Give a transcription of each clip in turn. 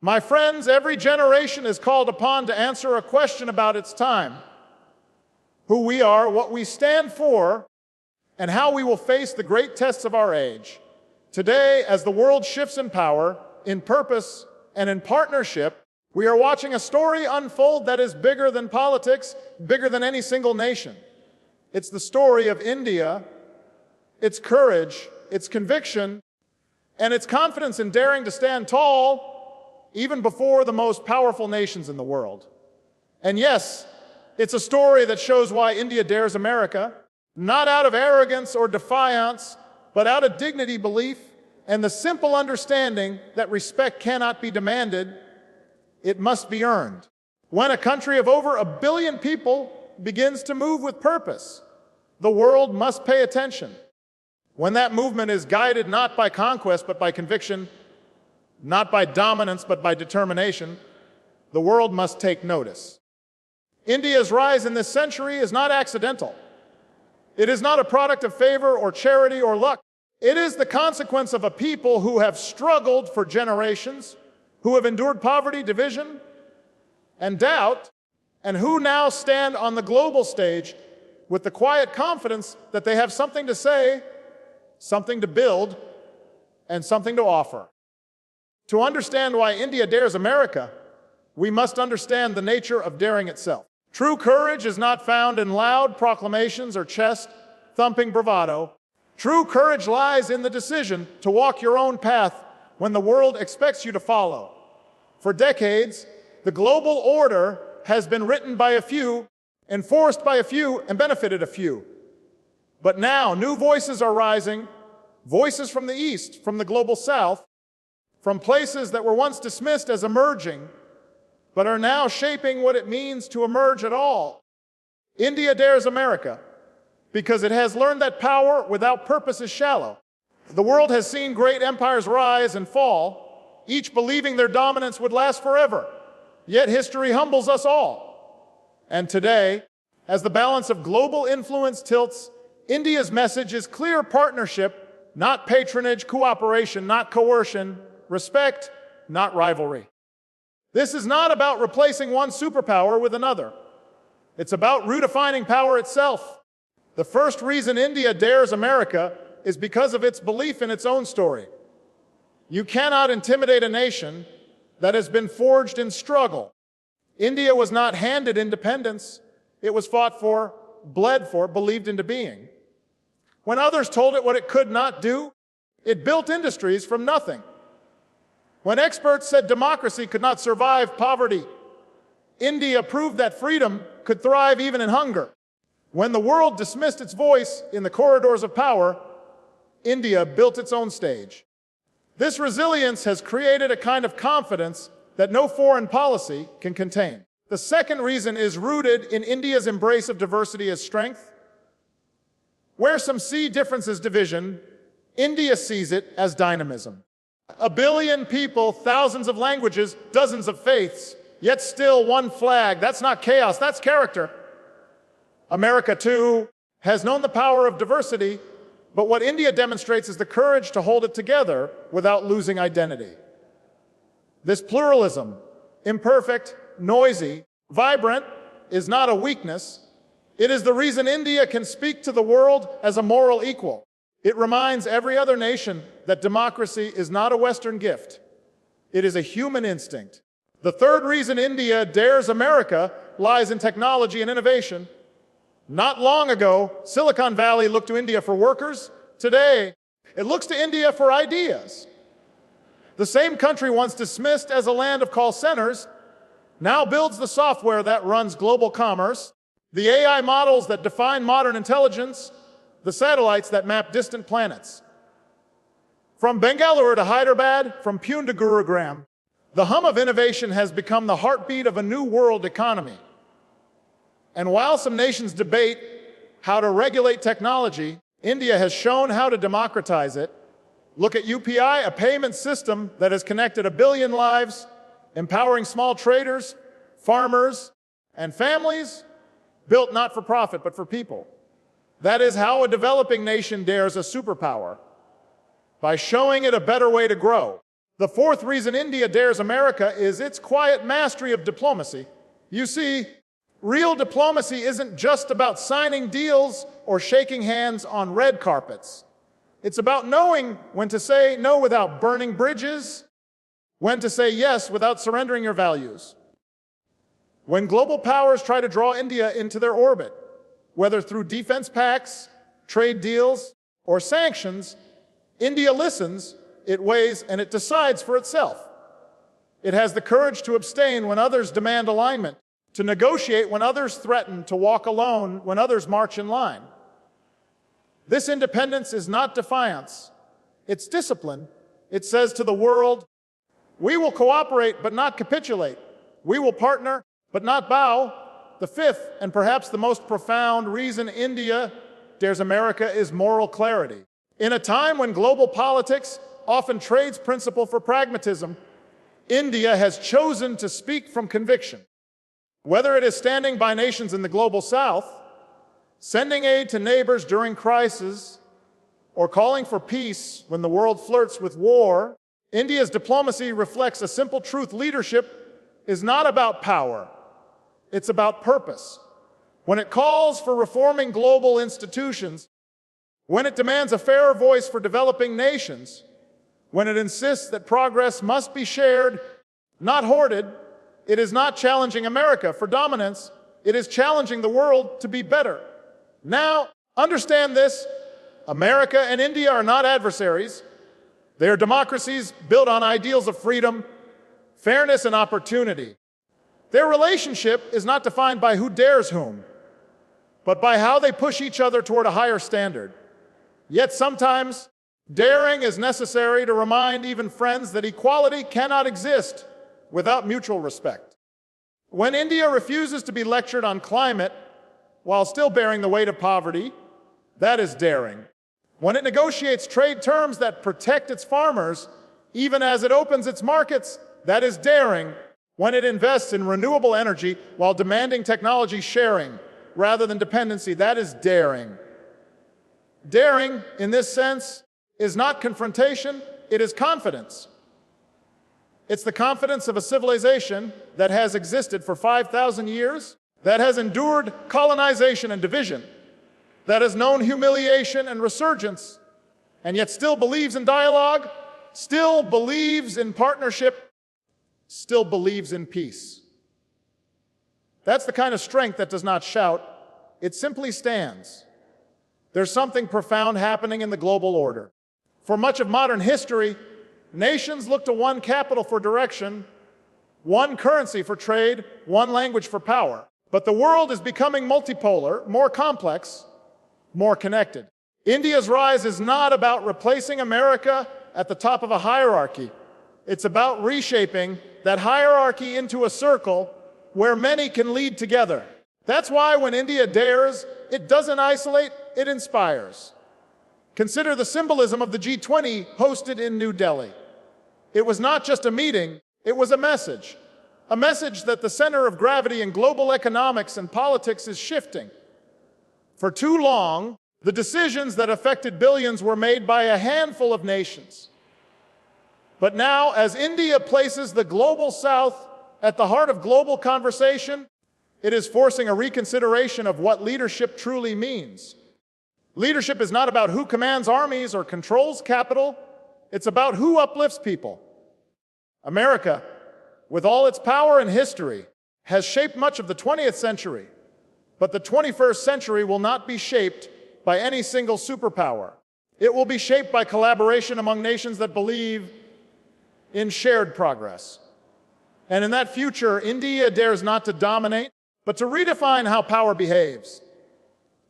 My friends, every generation is called upon to answer a question about its time: who we are, what we stand for, and how we will face the great tests of our age. Today, as the world shifts in power, in purpose, and in partnership, we are watching a story unfold that is bigger than politics, bigger than any single nation. It's the story of India, its courage, its conviction, and its confidence in daring to stand tall, even before the most powerful nations in the world. And yes, it's a story that shows why India dares America, not out of arrogance or defiance, but out of dignity, belief, and the simple understanding that respect cannot be demanded, it must be earned. When a country of over 1 billion people begins to move with purpose, the world must pay attention. When that movement is guided not by conquest but by conviction, not by dominance but by determination, the world must take notice. India's rise in this century is not accidental. It is not a product of favor or charity or luck. It is the consequence of a people who have struggled for generations, who have endured poverty, division, and doubt, and who now stand on the global stage with the quiet confidence that they have something to say, something to build, and something to offer. To understand why India dares America, we must understand the nature of daring itself. True courage is not found in loud proclamations or chest-thumping bravado. True courage lies in the decision to walk your own path when the world expects you to follow. For decades, the global order has been written by a few, enforced by a few, and benefited a few. But now, new voices are rising, voices from the East, from the global South, from places that were once dismissed as emerging, but are now shaping what it means to emerge at all. India dares America because it has learned that power without purpose is shallow. The world has seen great empires rise and fall, each believing their dominance would last forever. Yet history humbles us all. And today, as the balance of global influence tilts, India's message is clear: partnership, not patronage; cooperation, not coercion; respect, not rivalry. This is not about replacing one superpower with another. It's about redefining power itself. The first reason India dares America is because of its belief in its own story. You cannot intimidate a nation that has been forged in struggle. India was not handed independence. It was fought for, bled for, believed into being. When others told it what it could not do, it built industries from nothing. When experts said democracy could not survive poverty, India proved that freedom could thrive even in hunger. When the world dismissed its voice in the corridors of power, India built its own stage. This resilience has created a kind of confidence that no foreign policy can contain. The second reason is rooted in India's embrace of diversity as strength. Where some see difference as division, India sees it as dynamism. 1 billion people, thousands of languages, dozens of faiths, yet still one flag. That's not chaos, that's character. America, too, has known the power of diversity, but what India demonstrates is the courage to hold it together without losing identity. This pluralism, imperfect, noisy, vibrant, is not a weakness. It is the reason India can speak to the world as a moral equal. It reminds every other nation that democracy is not a Western gift. It is a human instinct. The third reason India dares America lies in technology and innovation. Not long ago, Silicon Valley looked to India for workers. Today, it looks to India for ideas. The same country once dismissed as a land of call centers now builds the software that runs global commerce, the AI models that define modern intelligence, the satellites that map distant planets. From Bengaluru to Hyderabad, from Pune to Gurugram, the hum of innovation has become the heartbeat of a new world economy. And while some nations debate how to regulate technology, India has shown how to democratize it. Look at UPI, a payment system that has connected 1 billion lives, empowering small traders, farmers, and families, built not for profit, but for people. That is how a developing nation dares a superpower, by showing it a better way to grow. The fourth reason India dares America is its quiet mastery of diplomacy. You see, real diplomacy isn't just about signing deals or shaking hands on red carpets. It's about knowing when to say no without burning bridges, when to say yes without surrendering your values. When global powers try to draw India into their orbit, whether through defense pacts, trade deals, or sanctions, India listens, it weighs, and it decides for itself. It has the courage to abstain when others demand alignment, to negotiate when others threaten, to walk alone when others march in line. This independence is not defiance. It's discipline. It says to the world, we will cooperate but not capitulate. We will partner but not bow. The fifth, and perhaps the most profound reason India dares America is moral clarity. In a time when global politics often trades principle for pragmatism, India has chosen to speak from conviction. Whether it is standing by nations in the global south, sending aid to neighbors during crisis, or calling for peace when the world flirts with war, India's diplomacy reflects a simple truth: leadership is not about power. It's about purpose. When it calls for reforming global institutions, when it demands a fairer voice for developing nations, when it insists that progress must be shared, not hoarded, it is not challenging America for dominance, it is challenging the world to be better. Now, understand this: America and India are not adversaries. They are democracies built on ideals of freedom, fairness, and opportunity. Their relationship is not defined by who dares whom, but by how they push each other toward a higher standard. Yet sometimes, daring is necessary to remind even friends that equality cannot exist without mutual respect. When India refuses to be lectured on climate while still bearing the weight of poverty, that is daring. When it negotiates trade terms that protect its farmers, even as it opens its markets, that is daring. When it invests in renewable energy while demanding technology sharing rather than dependency, that is daring. Daring, in this sense, is not confrontation, it is confidence. It's the confidence of a civilization that has existed for 5,000 years, that has endured colonization and division, that has known humiliation and resurgence, and yet still believes in dialogue, still believes in partnership, still believes in peace. That's the kind of strength that does not shout, it simply stands. There's something profound happening in the global order. For much of modern history, nations look to one capital for direction, one currency for trade, one language for power. But the world is becoming multipolar, more complex, more connected. India's rise is not about replacing America at the top of a hierarchy. It's about reshaping that hierarchy into a circle where many can lead together. That's why when India dares, it doesn't isolate, it inspires. Consider the symbolism of the G20 hosted in New Delhi. It was not just a meeting, it was a message that the center of gravity in global economics and politics is shifting. For too long, the decisions that affected billions were made by a handful of nations. But now, as India places the global south at the heart of global conversation, it is forcing a reconsideration of what leadership truly means. Leadership is not about who commands armies or controls capital. It's about who uplifts people. America, with all its power and history, has shaped much of the 20th century. But the 21st century will not be shaped by any single superpower. It will be shaped by collaboration among nations that believe in shared progress. And in that future, India dares not to dominate, but to redefine how power behaves.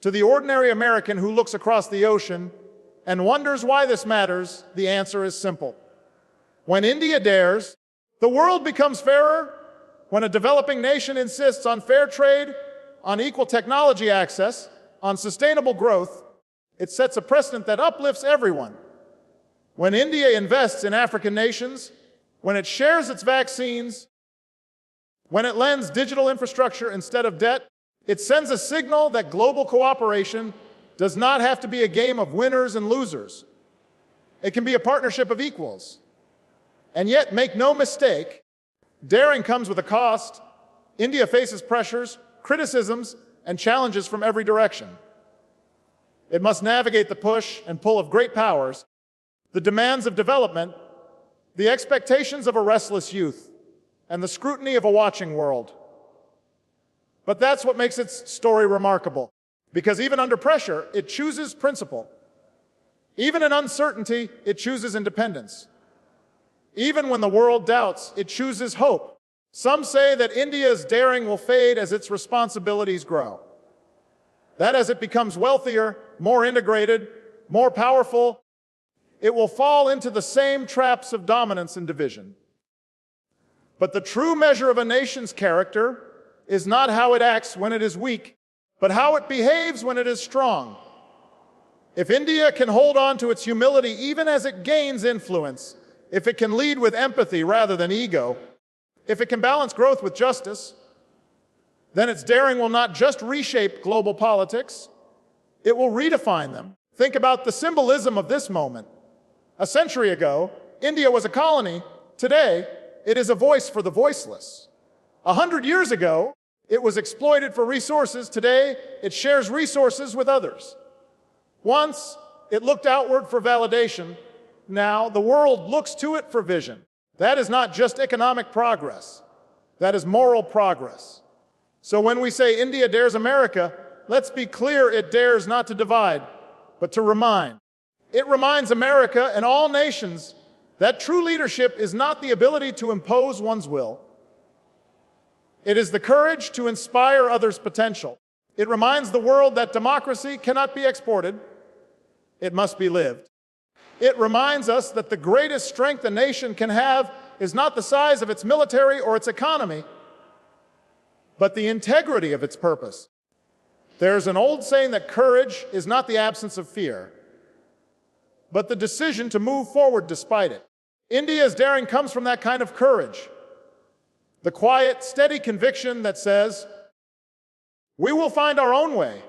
To the ordinary American who looks across the ocean and wonders why this matters, the answer is simple. When India dares, the world becomes fairer. When a developing nation insists on fair trade, on equal technology access, on sustainable growth, it sets a precedent that uplifts everyone. When India invests in African nations, when it shares its vaccines, when it lends digital infrastructure instead of debt, it sends a signal that global cooperation does not have to be a game of winners and losers. It can be a partnership of equals. And yet, make no mistake, daring comes with a cost. India faces pressures, criticisms, and challenges from every direction. It must navigate the push and pull of great powers, the demands of development, the expectations of a restless youth, and the scrutiny of a watching world. But that's what makes its story remarkable, because even under pressure, it chooses principle. Even in uncertainty, it chooses independence. Even when the world doubts, it chooses hope. Some say that India's daring will fade as its responsibilities grow. That as it becomes wealthier, more integrated, more powerful, it will fall into the same traps of dominance and division. But the true measure of a nation's character is not how it acts when it is weak, but how it behaves when it is strong. If India can hold on to its humility even as it gains influence, if it can lead with empathy rather than ego, if it can balance growth with justice, then its daring will not just reshape global politics, it will redefine them. Think about the symbolism of this moment. A century ago, India was a colony. Today, it is a voice for the voiceless. 100 years ago, it was exploited for resources. Today, it shares resources with others. Once, it looked outward for validation. Now, the world looks to it for vision. That is not just economic progress. That is moral progress. So when we say India dares America, let's be clear, it dares not to divide, but to remind. It reminds America and all nations that true leadership is not the ability to impose one's will. It is the courage to inspire others' potential. It reminds the world that democracy cannot be exported. It must be lived. It reminds us that the greatest strength a nation can have is not the size of its military or its economy, but the integrity of its purpose. There's an old saying that courage is not the absence of fear, but the decision to move forward despite it. India's daring comes from that kind of courage. The quiet, steady conviction that says, we will find our own way.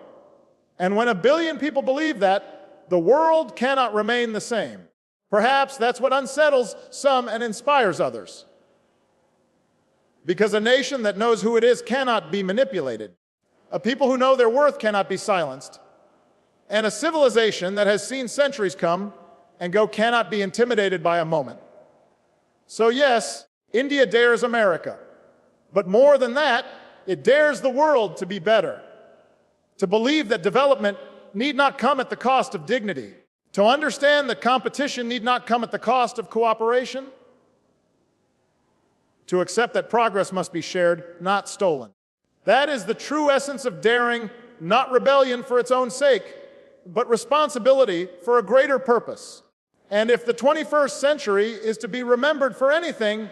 And when 1 billion people believe that, the world cannot remain the same. Perhaps that's what unsettles some and inspires others. Because a nation that knows who it is cannot be manipulated. A people who know their worth cannot be silenced. And a civilization that has seen centuries come and go cannot be intimidated by a moment. So yes, India dares America. But more than that, it dares the world to be better. To believe that development need not come at the cost of dignity. To understand that competition need not come at the cost of cooperation. To accept that progress must be shared, not stolen. That is the true essence of daring, not rebellion for its own sake, but responsibility for a greater purpose. And if the 21st century is to be remembered for anything,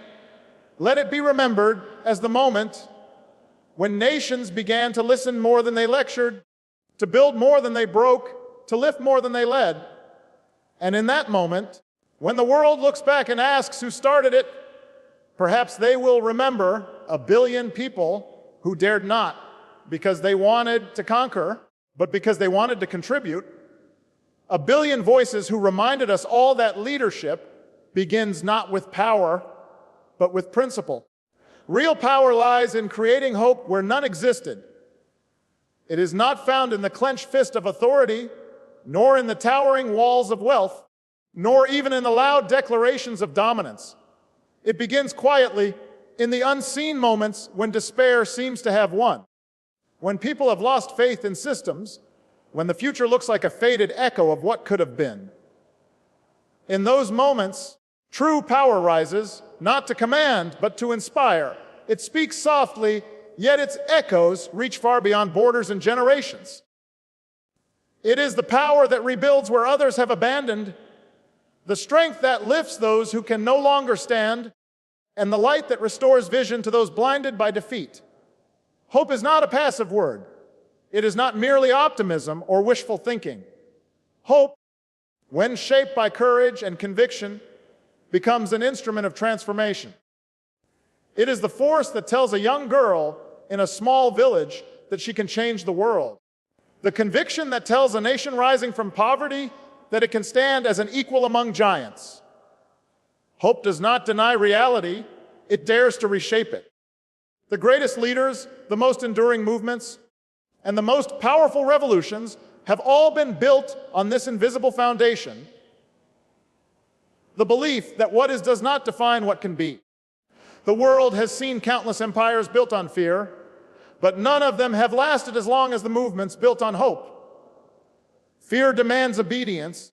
let it be remembered as the moment when nations began to listen more than they lectured, to build more than they broke, to lift more than they led. And in that moment, when the world looks back and asks who started it, perhaps they will remember 1 billion people who dared not because they wanted to conquer, but because they wanted to contribute. 1 billion voices who reminded us all that leadership begins not with power, but with principle. Real power lies in creating hope where none existed. It is not found in the clenched fist of authority, nor in the towering walls of wealth, nor even in the loud declarations of dominance. It begins quietly in the unseen moments when despair seems to have won. When people have lost faith in systems, when the future looks like a faded echo of what could have been. In those moments, true power rises, not to command, but to inspire. It speaks softly, yet its echoes reach far beyond borders and generations. It is the power that rebuilds where others have abandoned, the strength that lifts those who can no longer stand, and the light that restores vision to those blinded by defeat. Hope is not a passive word. It is not merely optimism or wishful thinking. Hope, when shaped by courage and conviction, becomes an instrument of transformation. It is the force that tells a young girl in a small village that she can change the world. The conviction that tells a nation rising from poverty that it can stand as an equal among giants. Hope does not deny reality, it dares to reshape it. The greatest leaders, the most enduring movements, and the most powerful revolutions have all been built on this invisible foundation, the belief that what is does not define what can be. The world has seen countless empires built on fear, but none of them have lasted as long as the movements built on hope. Fear demands obedience.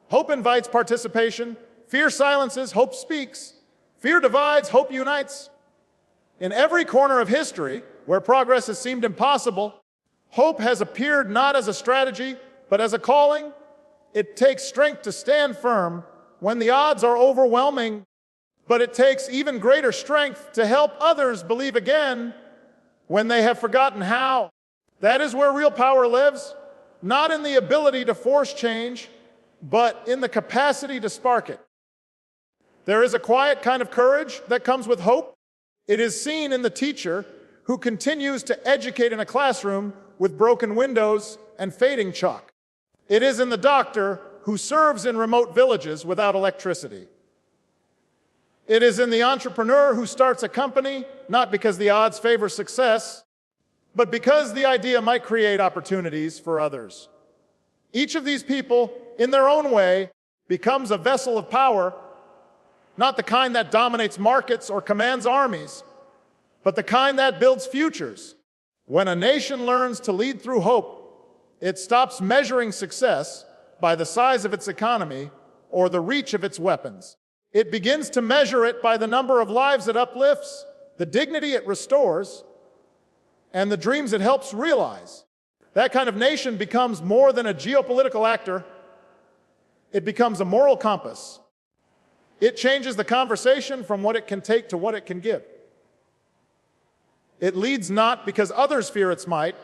Hope invites participation. Fear silences, hope speaks. Fear divides, hope unites. In every corner of history where progress has seemed impossible, hope has appeared not as a strategy, but as a calling. It takes strength to stand firm when the odds are overwhelming, but it takes even greater strength to help others believe again when they have forgotten how. That is where real power lives, not in the ability to force change, but in the capacity to spark it. There is a quiet kind of courage that comes with hope. It is seen in the teacher who continues to educate in a classroom with broken windows and fading chalk. It is in the doctor who serves in remote villages without electricity. It is in the entrepreneur who starts a company, not because the odds favor success, but because the idea might create opportunities for others. Each of these people, in their own way, becomes a vessel of power, not the kind that dominates markets or commands armies, but the kind that builds futures. When a nation learns to lead through hope, it stops measuring success by the size of its economy or the reach of its weapons. It begins to measure it by the number of lives it uplifts, the dignity it restores, and the dreams it helps realize. That kind of nation becomes more than a geopolitical actor. It becomes a moral compass. It changes the conversation from what it can take to what it can give. It leads not because others fear its might,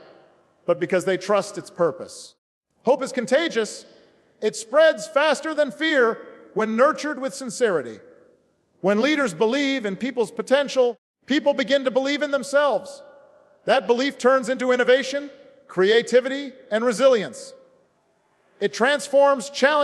but because they trust its purpose. Hope is contagious. It spreads faster than fear when nurtured with sincerity. When leaders believe in people's potential, people begin to believe in themselves. That belief turns into innovation, creativity, and resilience. It transforms challenge